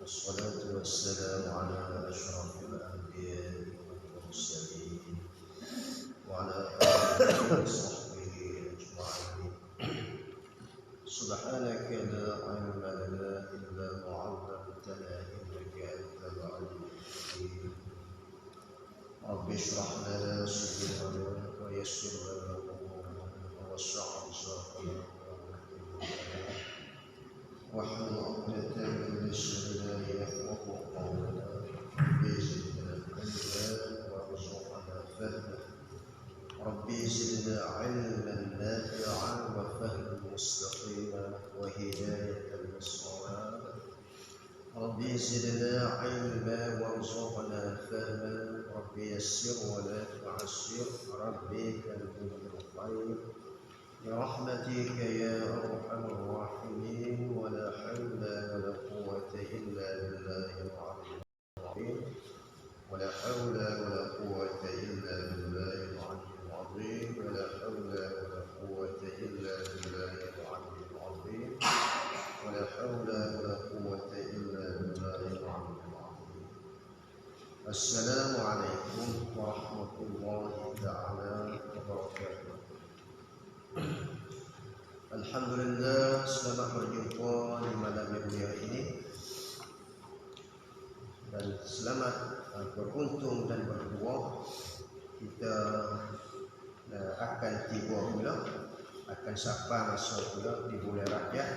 والصلاة والسلام على أشرف الأنبياء والمرسلين وعلى آله وصحبه أجمعين. سبحانك لا علم لنا إلا ما علمتنا إنك أنت العليم الحكيم. رب اشرح لنا صدورنا ويسر لنا أمورنا ووسع أرزاقنا واحلل عقدة من لساننا يفقهوا قولنا ربي زدنا علما وارزقنا فهما ربي زدنا علما نافعا وفهما مستقيما وهداية للصواب ربي زدنا علما وارزقنا فهما ربي يسر ولا تعسر ربي كرم الخير برحمتك يا أرحم الراحمين ولا حول ولا قوة إلا بالله العلي العظيم ولا حول ولا قوة إلا بالله العلي العظيم ولا حول ولا قوة إلا بالله العلي العظيم ولا حول ولا قوة إلا بالله العلي العظيم. السلام عليكم ورحمة الله تعالى وبركاته. Alhamdulillah, selamat berjumpa di malam yang mulia ini dan selamat beruntung dan berdoa kita akan tiba pula, akan sampai masa pula di bulan Rajab,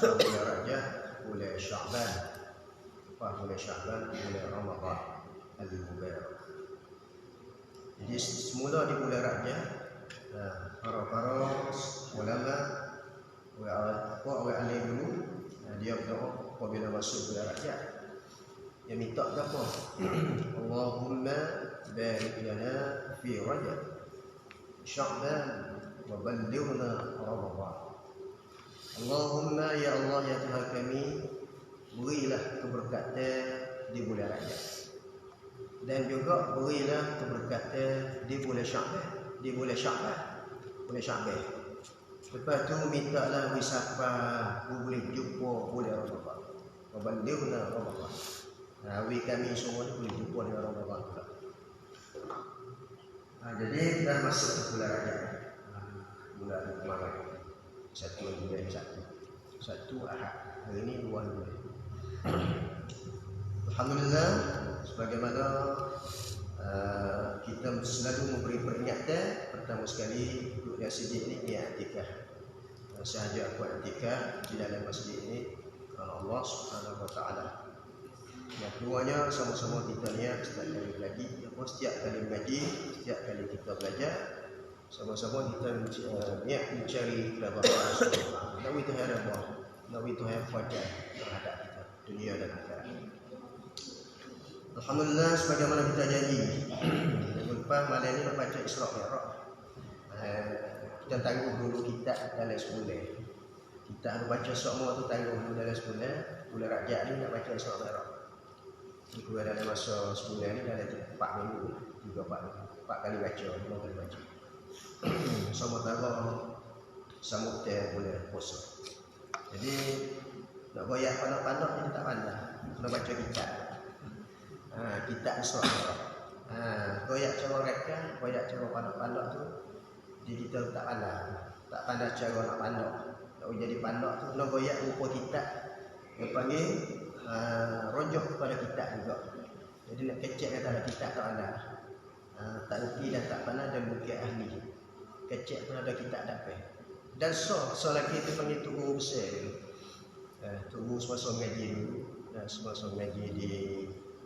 bulan Rajab, bulan Syaban, bulan Syaban, bulan Ramadan al-Mubarak. Jadi semula di bulan Rajab para ulama wa alim dulu dia berdoa apabila masuk bulan Rajab dia minta apa? Allahumma barik lana fi Rajab Sya'ban wa ballighna Ramadan. Allahumma ya Allah ya Tuhan kami, berilah keberkatan di bulan Rajab dan juga berilah keberkatan di bulan Sya'ban, di bulan Sya'ban. Lepas tu mintalah wisapa boleh jumpa bulan Ramadan. Waballighna Ramadan. Wi kami semua ni boleh jumpa dengan Ramadan pula. Jadi dah masuk ke bulan Rajab. Bulan kemarin. Satu Ahad. Hari ini 2 bulan. Alhamdulillah, sebagaimana kita selalu memberi peringatan. Pertama sekali duduk di masjid ini dia i'tikaf. Sahaja aku i'tikaf di dalam masjid ini kerana Allah Subhanahu wa taala. Yang keduanya sama-sama kita niat setiap kali lagi, setiap kali mengaji, setiap kali kita belajar, sama-sama kita niat mencari kepada Allah Subhanahu wa taala. Nawi Tuhan Allah, nawi Tuhan fajar terhadap kita dunia dan akhirat. Alhamdulillah, sebagaimana kita janji minggu depan malam ini nak baca Isra Mi'raj. Kita tangguh dulu kitab dalam sebulan. Kita harus baca semua tu tangguh dulu dalam sebulan. Bulan Rajab ni nak baca Isra Mi'raj. Kita dalam masa sebulan ni dalam 4 minggu, 4 kali baca, 5 kali baca. Sama tara sambut bulan puasa. Jadi nak goyak pandai-pandai kita tak pandai. Nak baca kitab. Kitab Isra Mi'raj. Goyak cara mereka, goyak cara pandai-pandai tu jadi kita tak pandai cara nak pandai. Nak jadi pandai tu nak goyak rupa kitab yang panggil rojok kepada kitab juga. Jadi nak kecek kata kitab tak pandai. Tak reti dan tak pandai dan bukan ahli. Kecek pun ada kitab tak apa. Dan so lagi tu panggil tunggu besar. Tunggu semasa mengaji dulu. Dan semasa mengaji di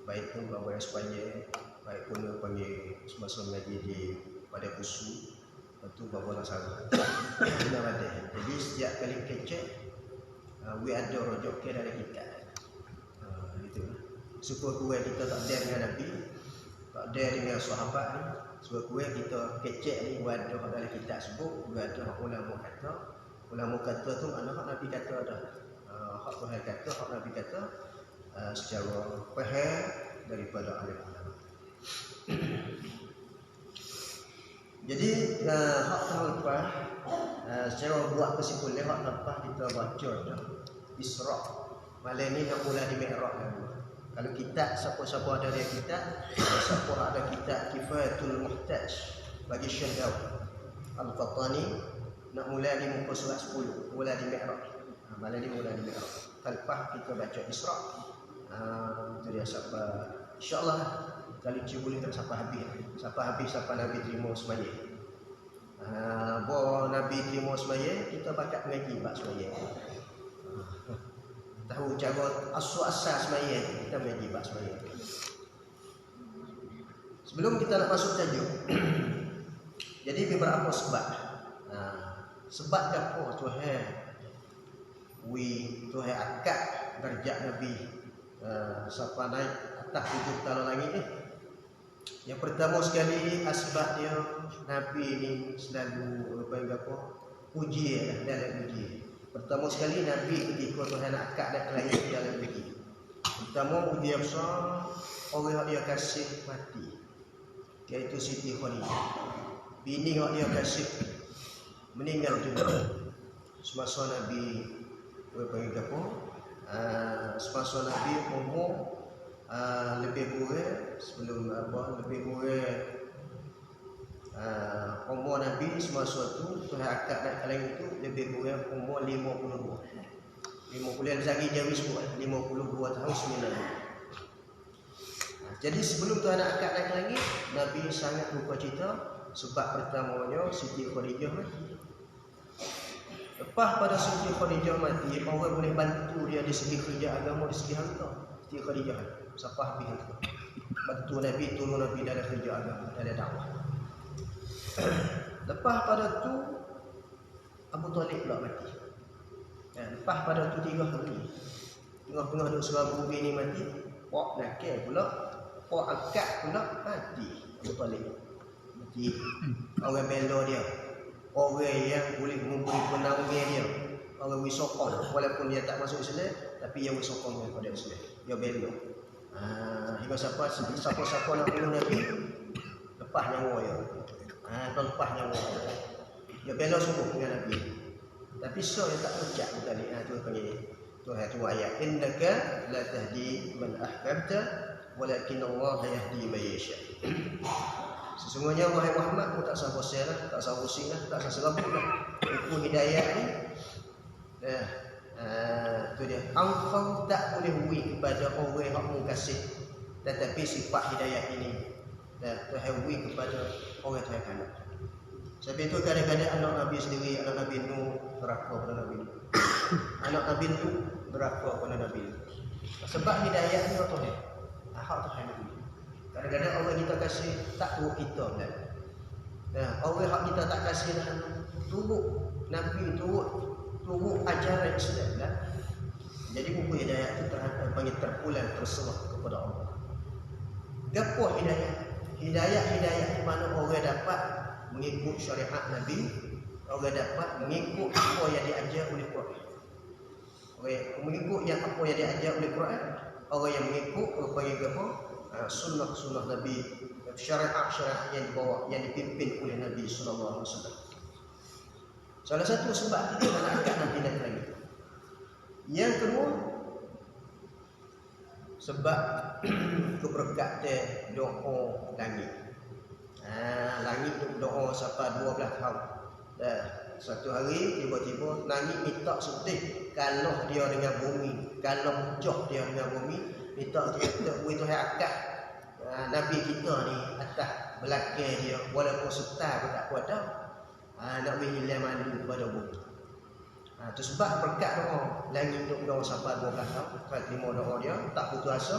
baik pun bawa sepanjang, baik pun panggil semasa mengaji di pada kusu, lepas bawa nasabah. Tidak ada. Jadi setiap kali kecek, we ada rojok ke dalam kitab. Gitu. Syukur kuat kita tak ada dengan Nabi, tak ada dengan sahabat ni. Syukur kuat kita kecek ni we ada dalam kitab sebut, we ada ulama kata. Ulama kata tu mana hak Nabi kata ada. Hak Tuhan kata, hak Nabi kata. Secara faham daripada alim ulama. Jadi hak tahun lepas secara buat kesimpulan hak lepas kita baca Isra Malam ni nak mula di Mi'raj dulu. Kalau kita siapa-siapa ada dia kita, siapa ada kita Kifayatul Muhtaj bagi Syekh Daud Al-Qahtani nak mula di muka surat 10, mula di Mi'raj. Malam ni mula di Mi'raj. Lepas kita baca Isra. Itu dia sampai insya-Allah kalau cikgu boleh tak sampai habis. Sampai Nabi terima semaya. Bahawa Nabi terima semaya, kita bakat mengaji bab semaya. Tahu cara asas semaya, kita mengaji bab semaya. Sebelum kita nak masuk tajuk, jadi beberapa sebab. Sebab apa Tuhan Tuhan akad darjat Nabi sampai naik atas 7 talon langit ni. Yang pertama sekali asbab dia Nabi ni selalu uji dalam uji. Pertama sekali Nabi ketika Tuhan nak akad naik langit dalam uji. Pertama uji yang besar orang yang dia kasih mati, iaitu Siti Khadijah. Bini yang dia kasih meninggal dunia semasa Nabi semasa Nabi umur lebih kurang sebelum lebih kurang umur Nabi semasa tu Tuhan akad naik ke langit itu lebih kurang umur 52 lagi jauh sebut 52 tahun 9 bulan. Jadi sebelum Tuhan akad naik ke langit, Nabi sangat bercita sebab pertamanya Siti Khadijah mati. Lepas pada Siti Khadijah mati, orang boleh bantu dia di segi kerja agama, di segi harta. Siti Khadijah siapa habis itu. Bantu Nabi, tolong Nabi dalam kerja agama, dalam dakwah. Lepas pada tu Abu Talib pula mati. Lepas pada tu 3 hari. Tengah-tengah duk serabu bini mati, pak nakal pula, pak akad pula mati. Abu Talib mati. Orang bela dia, orang yang boleh memberi penaungan dia, orang wisokong, walaupun dia tak masuk Islam, tapi dia wisokong daripada Islam, dia bela. Hingga siapa-siapa nak bunuh Nabi, lepas nyawa dia. Lepas nyawa dia bela sungguh dengan Nabi. Tapi so yang tak ucap tadi, tu panggil Tuhan tu ayat, innaka la tahdi man ahbabta walakin Allah yahdi man yasha. Sesungguhnya wahai Muhammad, kau tak sah bosan lah, tak sah pusing lah, tak sah serabut lah. Itu hidayah ni. Itu dia. Engkau tak boleh hui kepada orang yang kamu kasih, tetapi sifat hidayah ini Tuhan hui kepada orang Tuhan kanak. Sebab itu kadang-kadang anak Nabi sendiri, anak Nabi Nuh berapa pada Nabi Nuh. Anak Nabi Nuh berapa pada Nabi Nuh. Sebab hidayah ni Tuhan. Hak Tuhan Nabi. Kadang-kadang orang kita kasih tak turut kita kan. Orang hak kita tak kasih dah turut Nabi, turut ajaran Islam kan. Jadi buku hidayah itu panggil terpulang terserah kepada Allah. Gapo hidayah? Hidayah di mana orang dapat mengikut syariat Nabi, orang dapat mengikut apa yang diajar oleh Quran. Orang mengikut apa yang diajar oleh Quran, orang yang mengikut panggil apa? Sunnah Nabi, syariat yang dibawa, yang dipimpin oleh Nabi sallallahu alaihi wasallam. Salah satu sebab kita nak angkat Nabi naik lagi. Yang kedua, sebab keberkatan doa langit. Langit tu doa sampai 12 tahun. Satu hari tiba-tiba langit minta sedih kalau dia dengan bumi, kalau jauh dia dengan bumi, minta Tuhan akad Nabi kita ni atas belakang dia, walaupun setar pun tak kuat dah. Nak hilang malu kepada bumi. Itu sebab berkat doa langit duk doa sampai 12 tahun, terima doa dia tak putus asa.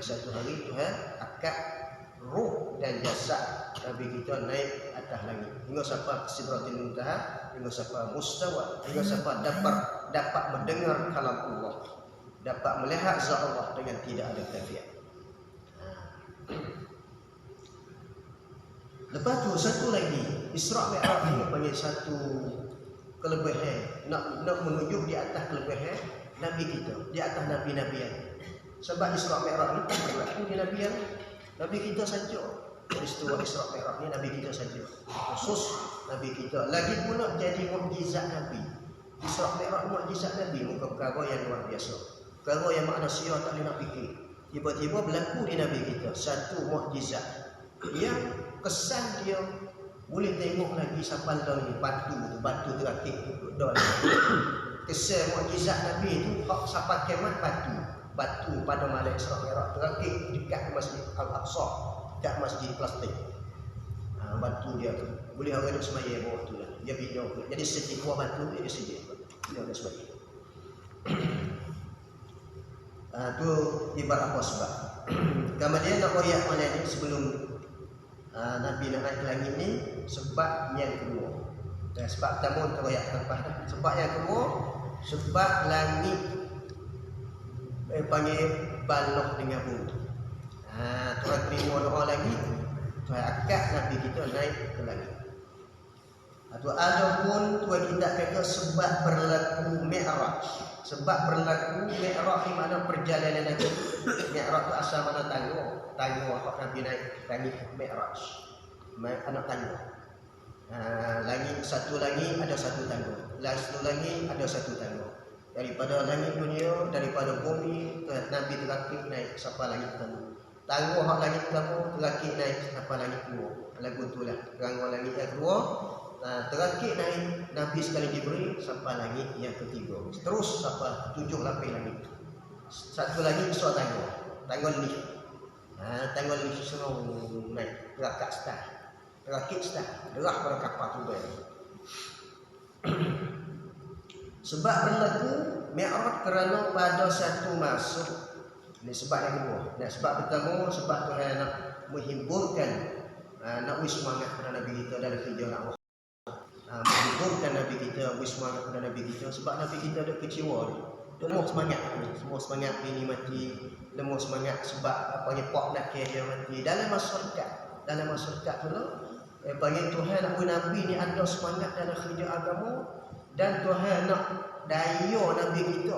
Satu hari Tuhan akad roh dan jasad Nabi kita naik atas langit hingga sampai Sidratul Muntaha, hingga sampai mustawa, hingga sampai dapat mendengar kalam Allah, dapat melihat zat Allah dengan tidak ada kafiat. Lepas tu satu lagi, Isra Mi'raj ni panggil satu kelebihan, nak menunjuk di atas kelebihan Nabi kita, di atas Nabi-Nabi yang. Sebab Isra Mi'raj ni tak berlaku di Nabi yang. Nabi kita saja. Peristiwa Isra Mi'raj ni Nabi kita saja. Khusus Nabi kita. Lagi pula jadi mukjizat Nabi. Isra Mi'raj mukjizat Nabi, muka perkara yang luar biasa. perkara yang manusia tak boleh nak fikir. Tiba-tiba berlaku di Nabi kita satu mukjizat yang kesan dia boleh tengok lagi sampai ni batu terakik dah. Kesan mukjizat Nabi itu hak sampai kiamat batu pada malam Isra Mi'raj terakik dekat Masjid Al-Aqsa, dekat Masjid Plastik. Batu dia tu boleh orang duk sembahyang bawah tu lah. Dia bina jadi sejik buah batu dia sejik. Dia ada sembahyang. Tu ibarat apa sebab. Kemudian nak royak malam ni sebelum Nabi nak naik ke langit ni sebab yang kedua. Sebab pertama kita royak lepas dah. Sebab yang kedua sebab langit panggil baloh dengan bumi. Tuhan terima doa lagi, Tuhan akad Nabi kita naik ke langit. Atau ada pun Tuhan kita kata sebab berlaku Mi'raj. Sebab berlaku Mi'raj ni makna perjalanan Nabi. Mi'raj tu asal mana tangga hak Nabi naik langit Mi'raj. Anak tangga. Langit satu langit ada satu tangga. Satu langit ada satu tangga. Daripada langit dunia, daripada bumi, Nabi terakik naik sampai langit tangga. Tangga hak langit pertama terakik naik sampai langit kedua. Lagu tu lah tangga langit yang kedua. Terakik naik Nabi sekali diberi sampai langit yang ketiga. Terus sampai 7 lapis langit. Satu lagi besar tangga lift. Tangga lift senang naik terakak start. Terakik start. Derah pada kapal tu kan. Sebab berlaku Mi'raj kerana pada satu masa. Ini sebab yang kedua. Sebab pertama sebab Tuhan nak menghiburkan, nak beri semangat kepada Nabi kita dalam kerja dakwah. Menghiburkan Nabi kita, beri semangat kepada Nabi kita sebab Nabi kita ada kecewa. Lemah semangat. Semua semangat ini mati. Lemah semangat sebab apa yang pak nak dia mati. Dalam masyarakat tu panggil Tuhan nak beri Nabi ni ada semangat dalam kerja agama. Dan Tuhan nak daya Nabi kita.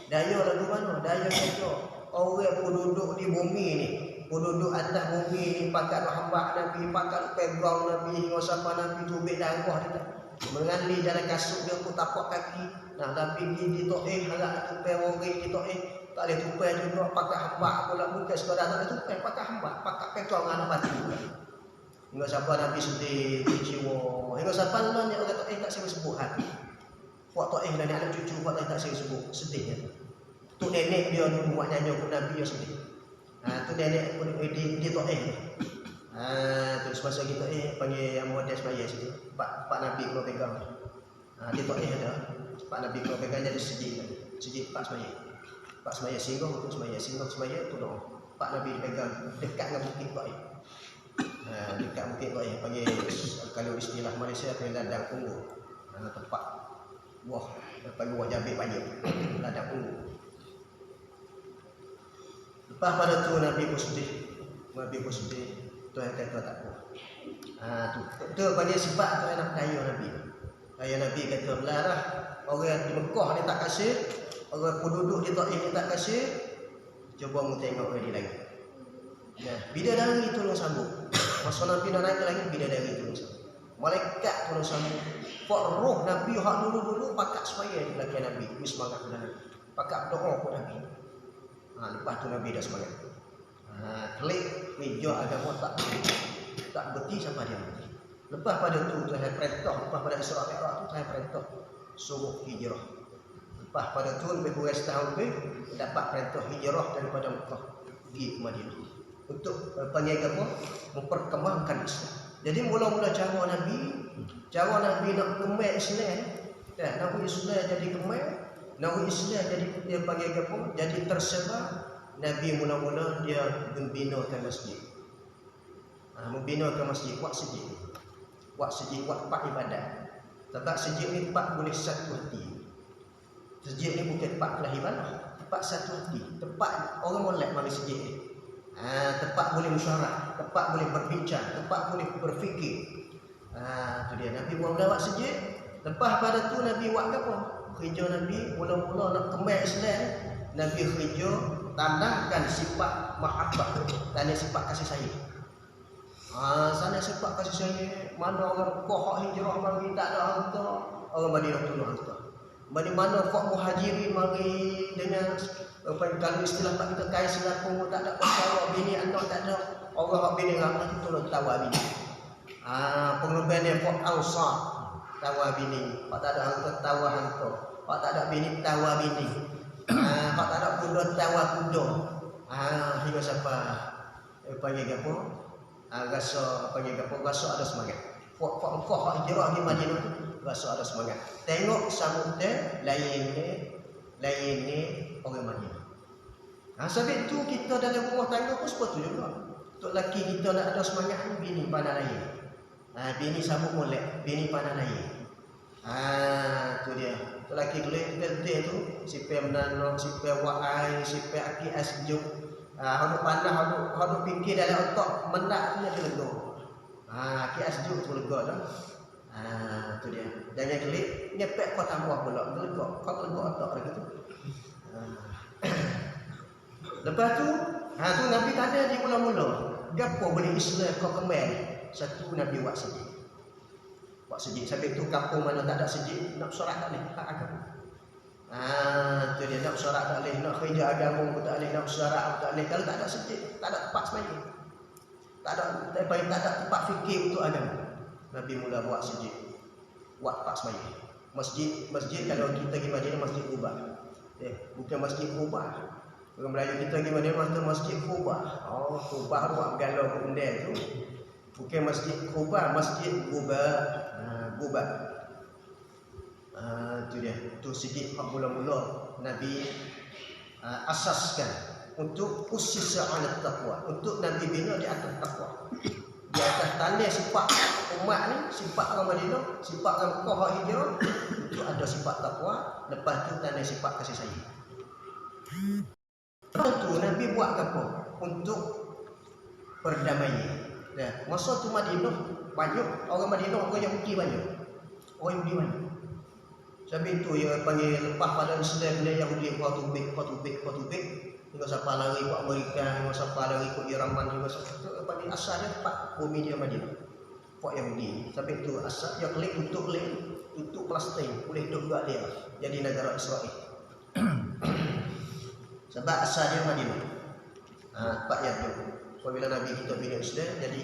Daya lagu mana? Daya kita. Orang pun duduk di bumi ni, pun duduk atas bumi ni, pakat hamba Nabi, pakat pegang Nabi, hingga siapa Nabi tu ubik darah dia. Mengali dalam kasut dia pun tapak kaki. Nabi di to'eh, harap nak tupai orang di to'eh. Tak boleh tupai juga, pakat hamba pula. Bukan sekadar tak boleh tupai, pakat hamba, pakat pegang anak batu pula. Hingga siapa Nabi sedih, kecewa. Hingga siapa lah ni orang to'eh tak sebut hati. Buat to'eh dan anak cucu buat tak saya sebut sedih ya. Tu nenek dia ni buat nyanyi pun Nabi dia sedih. Tu nenek pun dia to'eh. Terus masa kita panggil yang muda semaya situ. Pak Nabi kalau pegang. Dia to'eh ada. Pak Nabi kalau pegang jadi sedih. Sedih Pak semaya. Pak semaya singgah untuk semaya tu doa. Pak Nabi dipegang dekat dengan bukit to'eh. Dekat bukit to'eh panggil kalau istilah Malaysia panggil ladang ungu. Tempat wah, panggil wah jabik banyak. Ladang ungu. Lepas pada tu Nabi pun sedih. Tuhan kata tak apa. Tu panggil sebab Tuhan nak daya Nabi. Daya Nabi kata belarah orang di Mekah ni tak kasih, orang penduduk di Taif ni tak kasih. Cuba mu tengok orang di langit. Bidadari tolong sambung. Masa Nabi nak naik ke langit, bidadari tolong sambung. Malaikat tolong sambung. Pak roh Nabi hak dulu pakat supaya di belakang Nabi, wis semangat kepada Nabi. Pakat doa kepada Nabi. Lepas tu Nabi dah semangat. Klik meja agama tak berhenti sampai dia mati. Lepas pada tu Tuhan perintah, lepas pada Isra Mi'raj tu Tuhan perintah suruh hijrah. Lepas pada tu lebih kurang setahun lebih dapat perintah hijrah daripada Mekah pergi ke Madinah untuk panggil apa? Memperkembangkan Islam. Jadi mula-mula cara Nabi nak kemai Islam, nak Islam jadi kemai, nak Islam jadi dia panggil apa? Jadi tersebar. Nabi mula-mula dia membinakan masjid. Membinakan masjid, buat tempat ibadat. Tempat sejid ni tempat boleh satu hati. Sejid ni bukan tempat kelahiran, tempat satu hati. Tempat orang molek mari sejid ni. Tempat boleh musyawarah, tempat boleh berbincang, tempat boleh berfikir. Tu dia Nabi mula buat sejid. Lepas pada tu Nabi buat apa? Kerja Nabi mula-mula nak kembali Islam. Nabi kerja tanamkan sifat mahabbah, dan sifat kasih sayang. Sana sifat kasih sayang. Mana orang Mekah hijrah mari tak ada harta, orang Madinah tolong harta. Mana fak muhajirin mari dengan Kalau istilah pak kita kaya selapung tak ada pasal bini anak tak ada orang bini ramai tu tolong tawa bini. Pengelubihan dia kok ausah tawa bini. Pak tak ada hantu tawa hantu. Pak tak ada bini tawa bini. Pak tak ada kuda tawa kuda. Hingga siapa panggil apa? Rasa panggil apa? Rasa ada semangat. Kok hak hijrah di Madinah tu rasa ada semangat. Tengok samudra lain ni orang Madinah. Sebab tu kita dalam rumah tangga pun seperti tu juga. Untuk lelaki kita nak ada semangat ni bini pandai lain. Bini sambut molek, bini pandai lain. Tu dia. Untuk lelaki gelik tu sipai menanam, sipai wa'ai, sipai aki asjuk. Hendak pandai, hendak fikir dalam otak mendak tu dia lega. Aki asjuk tu lega dah. Tu dia. Jangan gelik, nyepek kau tambah pula. Lega, kau lega otak lagi tu. Lepas tu, tu Nabi tanya di mula-mula, gapo boleh Islam kau kemel? Satu Nabi buat sejid. Buat sejid. Sampai tu kampung mana tak ada sejid, nak solat tak boleh, hak agama. Tu dia nak solat tak boleh, nak kerja agama pun tak boleh, nak solat pun tak boleh. Kalau tak ada sejid, tak ada tempat sembahyang. Tak ada tempat fikir untuk agama. Nabi mula buat sejid. Buat tempat sembahyang. Masjid kalau kita pergi Madinah masjid Quba. Bukan masjid Quba. Orang Melayu kita pergi Madinah masjid Quba. Quba ruang galau bendel tu. Bukan masjid Quba, masjid Quba. Quba. Tu dia. Tu sedikit mula-mula Nabi asaskan untuk usus ala taqwa. Untuk Nabi bina di atas taqwa. Di atas tanda sifat umat ni, sifat orang Madinah, sifat orang Mekah hijrah, itu ada sifat taqwa, lepas tu tanda sifat kasih sayang. Lepas tu Nabi buat apa? Untuk perdamaian. Masa tu Madinah banyak orang Madinah, orang Yahudi banyak. Orang Yahudi banyak. Sebab itu dia panggil lepas pada Islam dia Yahudi Fatubik. Hingga siapa lari ke Amerika, hingga siapa lari ke Iraman, hingga siapa panggil asal dia tempat bumi dia Madinah. Fak Yahudi. Sebab itu asal dia tutup Palestin, boleh hidup juga dia jadi negara Israel. Sebab asal dia Madinah. Tempat Yahudi. Apabila Nabi kita bina Islam, jadi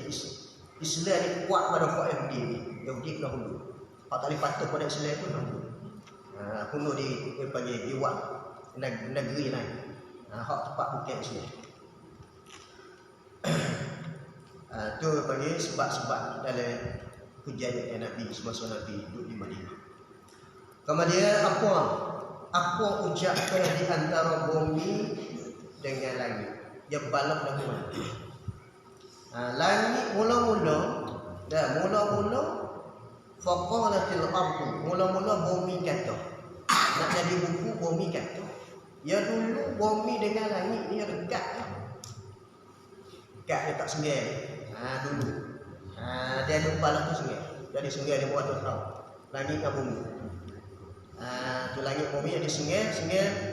Islam ni kuat pada Fak Yahudi ni. Yahudi kena hulu. Hak tak boleh patuh pada Islam pun hulu. Hulu dia panggil Iwak negeri lain. Hak tempat bukan Islam. Tu panggil sebab-sebab dalam kejayaan Nabi semasa Nabi duduk di Madinah. Kemudian apa ucapkan di antara bumi dengan langit? Dia balap dah mana? Langit mula-mula faqalatil ardu, mula-mula bumi kata. Nak jadi buku bumi kata. Ya dulu bumi dengan langit ni dekat. Dekat dia tak sengai. Dulu. Dia lupa lah tu sengai. Jadi sengai dia buat tahu. Langit dengan bumi. Tu langit bumi jadi sengai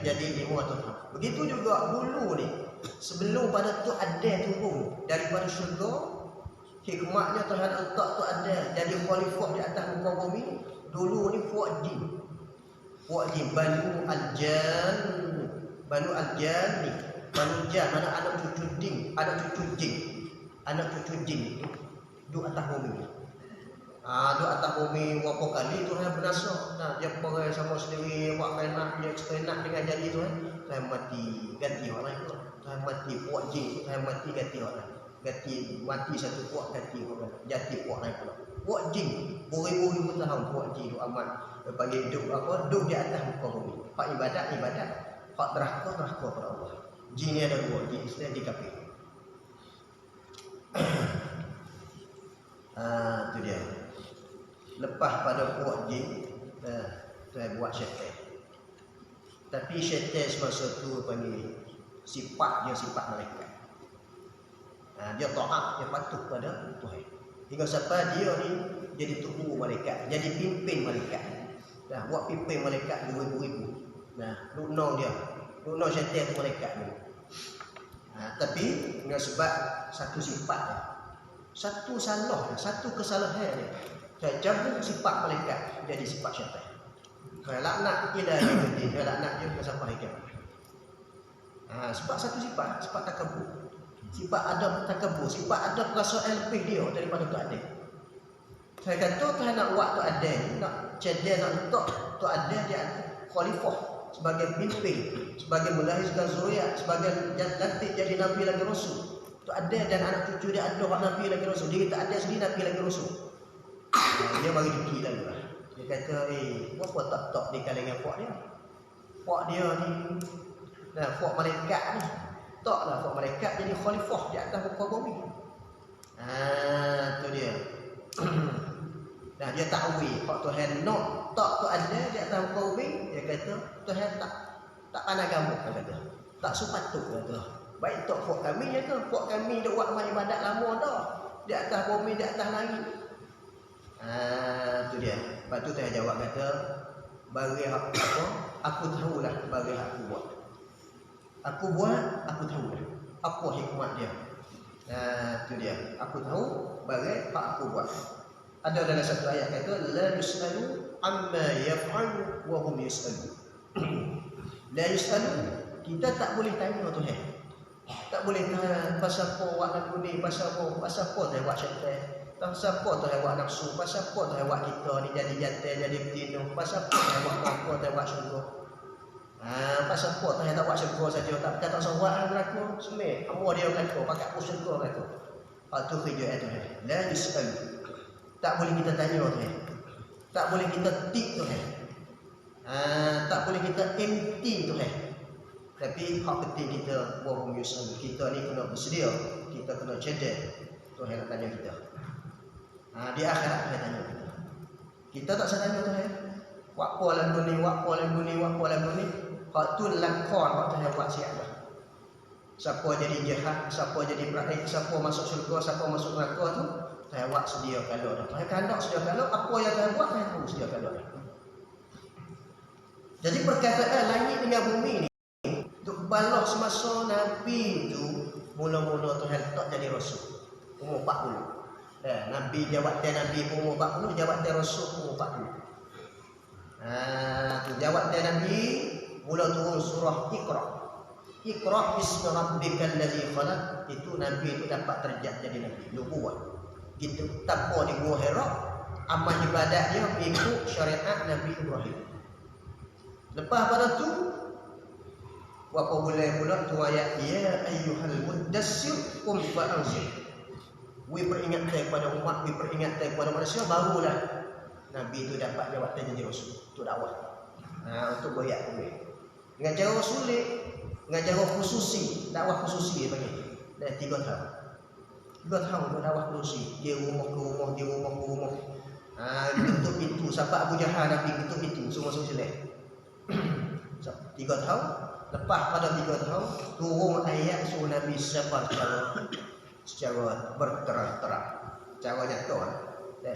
jadi 500 tahun. Begitu juga dulu ni. Sebelum pada tu ada turun daripada syurga, hikmatnya terhadap letak tu ada jadi khalifah di atas muka bumi. Dulu ni puak jin Banu Al-Jan ni Banu Jan mana anak cucu jin itu duduk atas bumi. Duduk atas bumi berapa kali tu yang bernasab. Dia pergi sama sendiri buat kainak dia sekenak dengan jadi tu Tuhan mati ganti orang lain tu. Tuhan mati puak jin, Tuhan mati ganti orang lain. Ganti mati satu puak ganti orang lain. Jadi puak lain pula. Puak jin beribu-ribu tahun puak jin tu amat panggil duduk di atas muka bumi. Hak ibadat, hak derhaka pada Allah. Jin ni ada dua, jin Islam, jin kafir. Tu dia. Lepas pada puak jin, saya buat syaitan. Tapi syaitan semasa tu panggil sifat malaikat. Dia taat, dia patuh pada Tuhan. Hingga sampai dia ni jadi tubuh malaikat, jadi pimpin malaikat. Buat pimpin malaikat beribu-ribu. Lukno syaitan tu malaikat ni. Tapi dengan sebab satu sifat dia. Satu kesalahan dia. Saya cabut sifat malaikat jadi sifat syaitan. Saya laknat dia dah jadi, saya laknat dia ke sampai kiamat. Sebab satu sifat takabur. Sifat ada takabur, sifat ada perasaan lebih dia daripada tu ada. Saya kata Tuhan nak buat tu ada ni, nak cedek, nak letak tu ada dia khalifah sebagai pimpin, sebagai melahirkan zuriat, sebagai nanti jadi nabi lagi rasul. Tu ada dan anak cucu dia ada nabi lagi rasul. Dia tak ada sendiri nabi lagi rasul. Dia bagi dikit lagi lah. Dia kata, apa tak di kalangan puak dia? Puak dia ni, puak malaikat ni. Taklah puak malaikat jadi khalifah di atas muka bumi. Tu dia. Nah, dia takwil. Hak Tuhan nak tak tu ada di atas muka bumi, dia kata Tuhan tak pandang gambar, dia kata. Tak sepatut, kata. Baik tak puak kami, ya ke? Puak kami dah buat ibadat lama dah. Di atas bumi, di atas langit. Tu dia. Lepas tu Tuhan jawab kata, bagi hak apa? Aku tahulah bagi hak aku buat. Aku buat, aku tahulah. Apa hikmat dia? Tu dia. Aku tahu bagi hak aku buat. Ada dalam satu ayat kata la yusalu amma yaf'alu wa hum yusalu. La yusalu, kita tak boleh tanya Tuhan. Tak boleh tanya pasal apa buat lagu ni, pasal apa Tuhan buat syaitan. Pasal apa Tuhan buat nafsu, pasal apa Tuhan buat kita ni jadi jantan, jadi betina, pasal apa Tuhan buat neraka, Tuhan buat syurga. Pasal apa Tuhan tak buat syurga saja, tak kata buat neraka, semai amor dia neraka, pakai pun syurga neraka. Tu kerja Tuhan. La yusalu. Tak boleh kita tanya Tuhan. Tak boleh kita tik Tuhan. Tak boleh kita empty Tuhan. Tapi hak penting kita wahum yusalu. Kita ni kena bersedia. Kita kena cedek. Tuhan nak tanya kita. Di akhirat Tuhan tanya kita. Kita tak usah tanya Tuhan. Buat apa lagu ni, buat apa lagu ni, buat apa lagu ni. Hak tu lakon hak Tuhan buat siap dah. Siapa jadi jahat, siapa jadi baik, siapa masuk syurga, siapa masuk neraka tu Tuhan buat sedia kalau dah. Tuhan kandak sedia kalau, apa yang Tuhan buat, Tuhan tahu sedia kalau dah. Jadi perkataan langit dengan bumi ni, untuk balas semasa Nabi tu, mula-mula Tuhan tak jadi rasul. Umur 40. Nabi jawatan Nabi umur 40, jawatan rasul umur 40. Tu jawatan Nabi, mula turun surah Iqra. Iqra bismi rabbikal ladzi khalaq. Itu Nabi itu dapat derajat jadi Nabi, nubuwah. Gitu tanpa di Gua Hira, amal ibadat dia mengikut syariat Nabi Ibrahim. Lepas pada tu berapa bulan pula tu ayat ya ayyuhal mudassir qum fa'anzir. We peringatkan kepada umat, we peringatkan kepada manusia, barulah Nabi itu dapat jawatan jadi rasul. Itu dakwah. Untuk beriak kami. Dengan cara sulit, dengan cara khususi, dakwah khususi dia panggil. Dah 3 tahun. 2 tahun dia dakwah khususi. Dia rumah ke rumah, dia rumah ke rumah. Tutup pintu. Sampai Abu Jahal Nabi tutup pintu. Semua selesai. 3 tahun. Lepas pada 3 tahun, turun ayat suruh Nabi sabar secara berterang-terang. Cara nyata.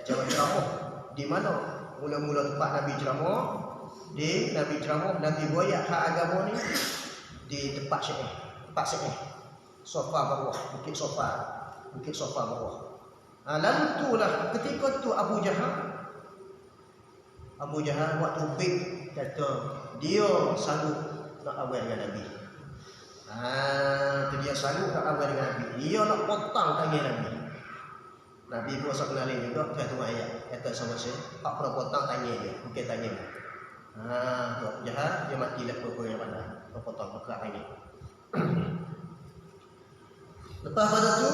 Cara ceramah. Di mana? Mula-mula tempat Nabi ceramah. Nabi ceramah, Nabi boyak hak agama ni di tempat syaih. Tempat syaih. Sofa bawah, bukit sofa bawah. Lalu itulah ketika tu Abu Jahal buat tubik, kata dia sanggup nak awal dengan Nabi. Tu dia sanggup nak awal dengan Nabi. Dia nak potong tangan Nabi. Nabi pun rasa kenalin juga, kata ayat. Kata sama saya, tak pernah potong tangan dia, bukan tangan. Tu Abu Jahal, dia matilah pukul yang mana. Potong pekak ini. Lepas pada tu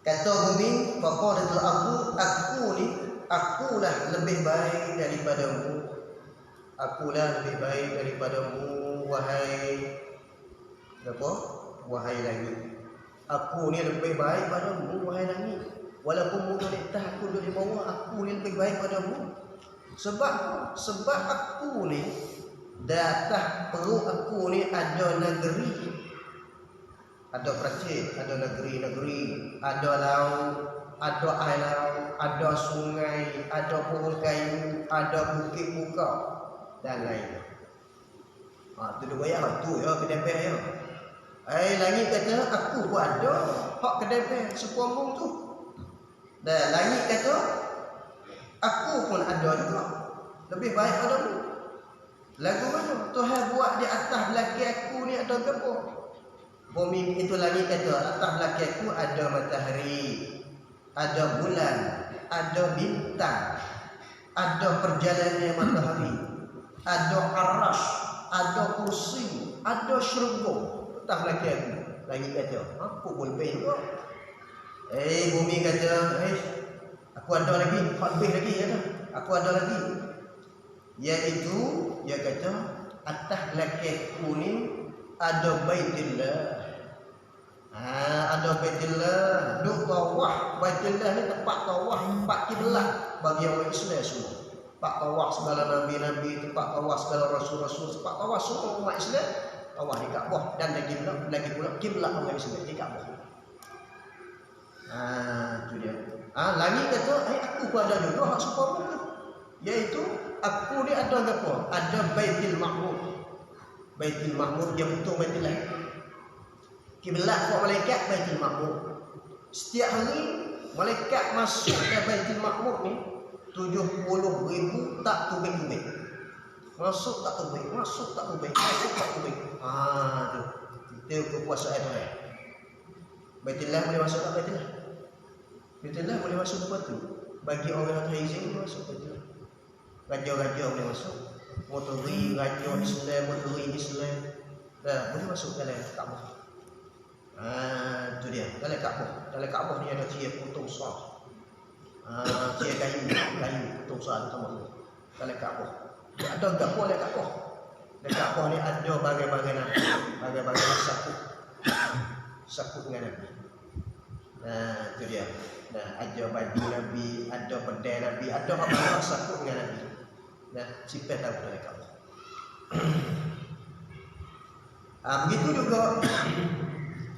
kata bumi, faqalatul ardu, akulah lebih baik daripadamu. Akulah lebih baik daripadamu, wahai langit. Aku ni lebih baik padamu, wahai langit. Walaupun mu di atas, aku di bawah, aku ni lebih baik padamu. Sebab aku ni di atas perut aku ni ada negeri, ada Perancis, ada negeri-negeri, ada laut, ada air laut, ada sungai, ada pohon kayu, ada bukit buka dan lain. Tu dua ayat tu ya kedepeh ya. Langit kata aku pun ada hak kedepeh sepombong tu. Dan langit kata aku pun ada juga. Lebih baik padamu. Lagu mana? Tuhan buat di atas belakang aku ni ada apa? Bumi itu langit kata, atas belakang aku ada matahari, ada bulan, ada bintang, ada perjalanan matahari, ada arasy, ada kursi, ada syurga. Atas belakang aku. Langit kata, apa boleh juga? Bumi kata, aku ada lagi, lebih lagi kata. Aku ada lagi. Iaitu dia kata atas belakangku ni ada Baitullah. Ada Baitullah. Duk tawaf. Baitullah ni tempat tawaf, tempat kiblat bagi orang Islam semua. Tempat tawaf segala nabi-nabi, tempat tawaf segala rasul-rasul, tempat tawaf semua umat Islam. Tawaf di Kaabah dan lagi pula kiblat orang Islam di Kaabah. Itu dia. Langit kata, aku pun ada juga hak separuh tu. Iaitu aku ni ada apa? Ada Baitul Ma'mur. Baitul Ma'mur dia betul Baitullah. Kiblat buat malaikat Baitul Ma'mur. Setiap hari malaikat masuk ke Baitul Ma'mur ni 70,000 tak tubik-tubik. Masuk tak tubik, masuk tak tubik, masuk tak tubik. Tu. Itu kekuasaan Tuhan. Baitullah boleh masuk tak Baitullah? Baitullah boleh masuk tempat tu. Bagi orang yang izin masuk Baitullah. Raja-raja boleh masuk. Muteri, raja Islam, muteri Islam. Boleh masuk dalam Kaabah. Itu dia. Dalam Kaabah. Dalam Kaabah ni ada tiap potong sah. Tiap kayu potong sah tu sama. Dalam Kaabah. Ada gapo dalam Kaabah. Dalam Kaabah ni ada bagai-bagai nabi, bagai-bagai sakut dengan nabi. Itu dia. Ada baju nabi, ada pedai nabi, ada apa-apa sakut dengan nabi. Siapa tahu dalam Kaabah. Begitu juga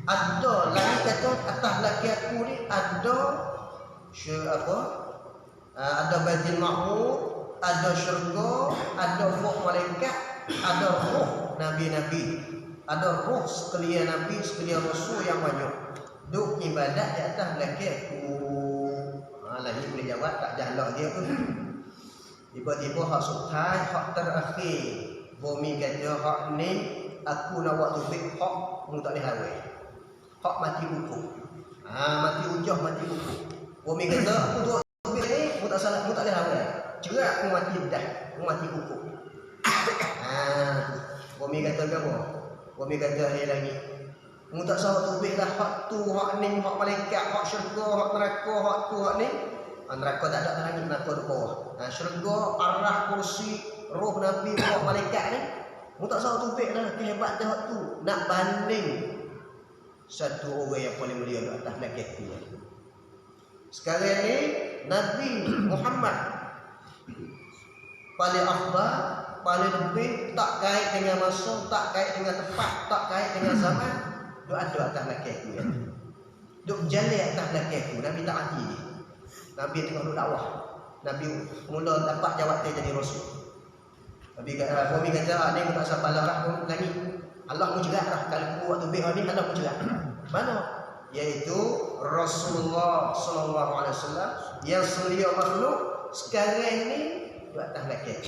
ada lagi kata atas belakang aku ni ada ada Baitul Ma'mur, ada syurga, ada roh malaikat, ada roh nabi-nabi, ada roh sekalian nabi, sekalian rasul yang banyak duk ibadat di atas belakang aku. Lagi boleh jawab tak jalan dia pun. Tiba-tiba hak sutai, hak terakhir bumi kata hak ni aku nak buat tubik hak mu tak boleh hawe. Hak mati hukum. Mati ujah, mati hukum. Bumi kata aku buat tubik ni mu tak salah, mu tak boleh hawe. Cerak aku mati dah, mu mati hukum. Bumi kata apa? Bumi kata hai lagi. Mu tak salah tubik dah hak tu, hak ni, hak malaikat, hak syurga, hak neraka, hak tu, hak ni. Neraka tak ada lagi, neraka di bawah. Syurga, arah, kursi, roh nabi, roh malaikat ni. Mu tak salah tubik dah, kehebat dah hak tu. Nak banding satu orang yang paling mulia di atas belakang tu. Sekarang ni Nabi Muhammad paling afdal, paling lebih, tak kait dengan masa, tak kait dengan tempat, tak kait dengan zaman. Duk ada atas belakang tu. Duk berjalan atas belakang tu. Nabi tak mati ni. Nabi tengah duk dakwah. Nabi mula dapat jawatan jadi rasul. Nabi kata, ni tak sampai lah lagi. Allah mu jerat lah. Kalau buat tubik ni, Allah mu jerat. Mana? Iaitu Rasulullah SAW yang selia makhluk sekarang ni duk atas belakang.